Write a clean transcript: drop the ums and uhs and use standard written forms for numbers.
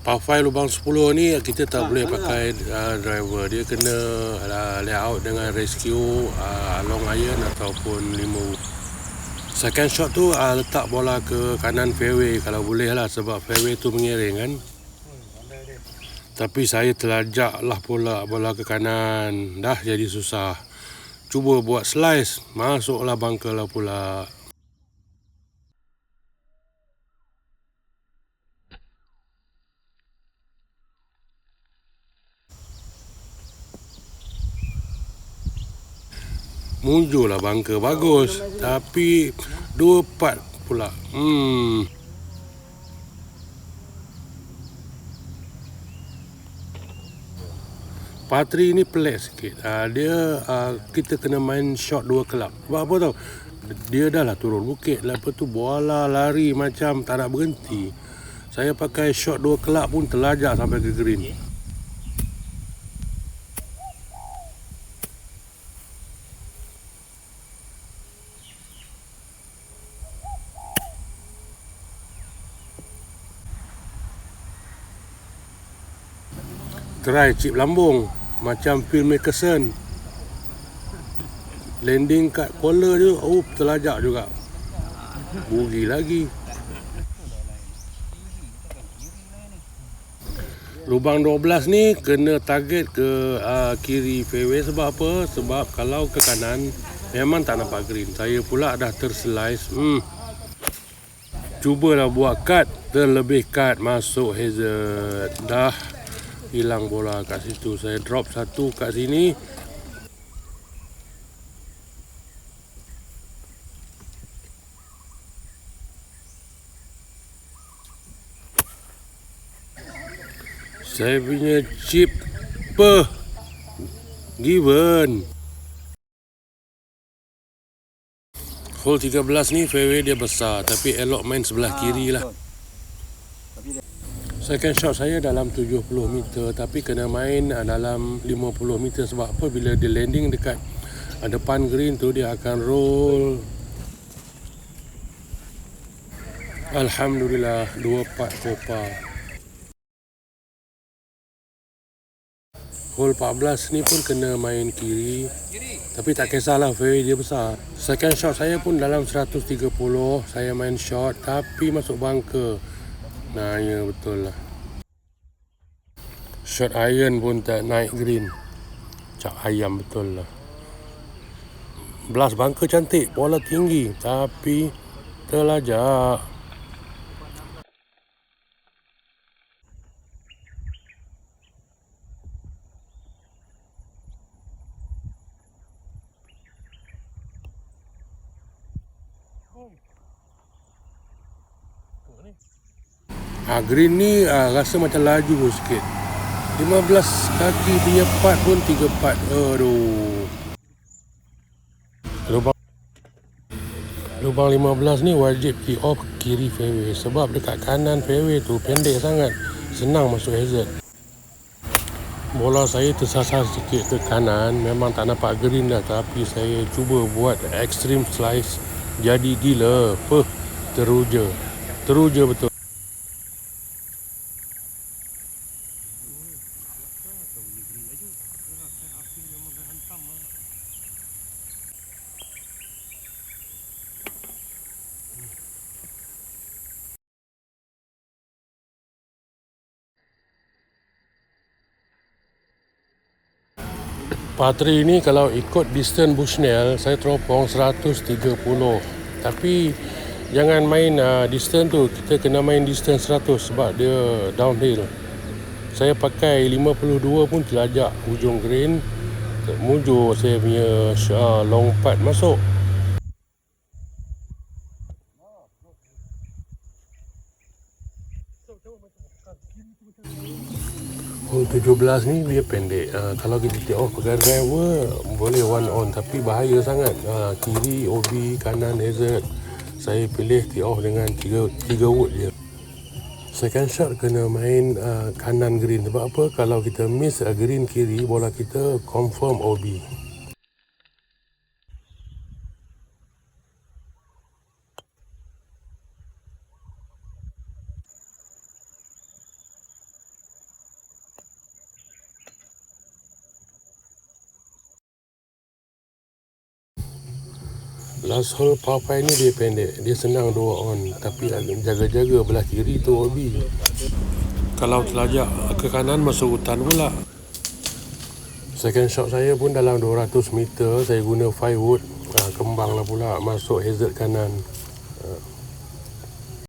Par 5 lubang 10 ni kita tak boleh pakai driver. Dia kena layout dengan rescue long iron ataupun 5 wood. Second shot tu letak bola ke kanan fairway kalau boleh lah, sebab fairway tu mengiring kan. Tapi saya terlajak lah pula bola ke kanan, dah jadi susah. Cuba buat slice, masuklah bunker lah pula. Muncullah bunker bagus, tapi 2 part pula. Patri ni pelik sikit. Dia kita kena main shot 2 kelab. Sebab apa tau? Dia dah lah turun bukit, lepas tu bola lari macam tak nak berhenti. Saya pakai shot 2 kelab pun terlajak sampai ke green. Try chip lambung macam Phil Mickelson. Landing kat collar je, terlajak juga. Bugi lagi. Lubang 12 ni kena target ke kiri fairway. Sebab apa? Sebab kalau ke kanan memang tak nampak green. Saya pula dah terslice. Cubalah buat cut, terlebih cut, masuk hazard. Dah hilang bola kat situ. Saya drop satu kat sini. Saya punya chip given. Hole 13 ni fairway dia besar, tapi elok main sebelah kiri lah. Second shot saya dalam 70 meter, tapi kena main dalam 50 meter. Sebab apa? Bila dia landing dekat depan green tu, dia akan roll. Alhamdulillah, 2 part par. Hole 14 ni pun kena main kiri, tapi tak kisahlah, fairway dia besar. Second shot saya pun dalam 130. Saya main shot tapi masuk bunker. Nah, ya betul lah. Shot iron pun tak naik green. Cak ayam betul lah. Blast bunker cantik, bola tinggi, tapi terlajak. Green ni rasa macam laju sikit. 15 kaki punya part pun 3 part. Aduh. Lubang 15 ni wajib tee off kiri fairway. Sebab dekat kanan fairway tu pendek sangat, senang masuk hazard. Bola saya tersasar sikit ke kanan. Memang tak nampak green dah, tapi saya cuba buat extreme slice. Jadi gila. Teruja betul. Patri ni kalau ikut distance Bushnell, saya teropong 130. Tapi jangan main distance tu, kita kena main distance 100 sebab dia downhill. Saya pakai 52 pun terlajak hujung green. Mujur saya punya long putt masuk. Hole 17 ni dia pendek. Kalau kita tee off pakai driver boleh one on, tapi bahaya sangat. Kiri OB, kanan hazard. Saya pilih tee off dengan 3 wood je. Second shot kena main kanan green. Sebab apa? Kalau kita miss green kiri, bola kita confirm OB. Last hole par 5 ni dia pendek. Dia senang 2 on, tapi jaga-jaga belah kiri tu OB. Kalau telajak ke kanan masuk hutan pula. Second shot saya pun dalam 200 meter. Saya guna 5 wood, kembang lah pula masuk hazard kanan.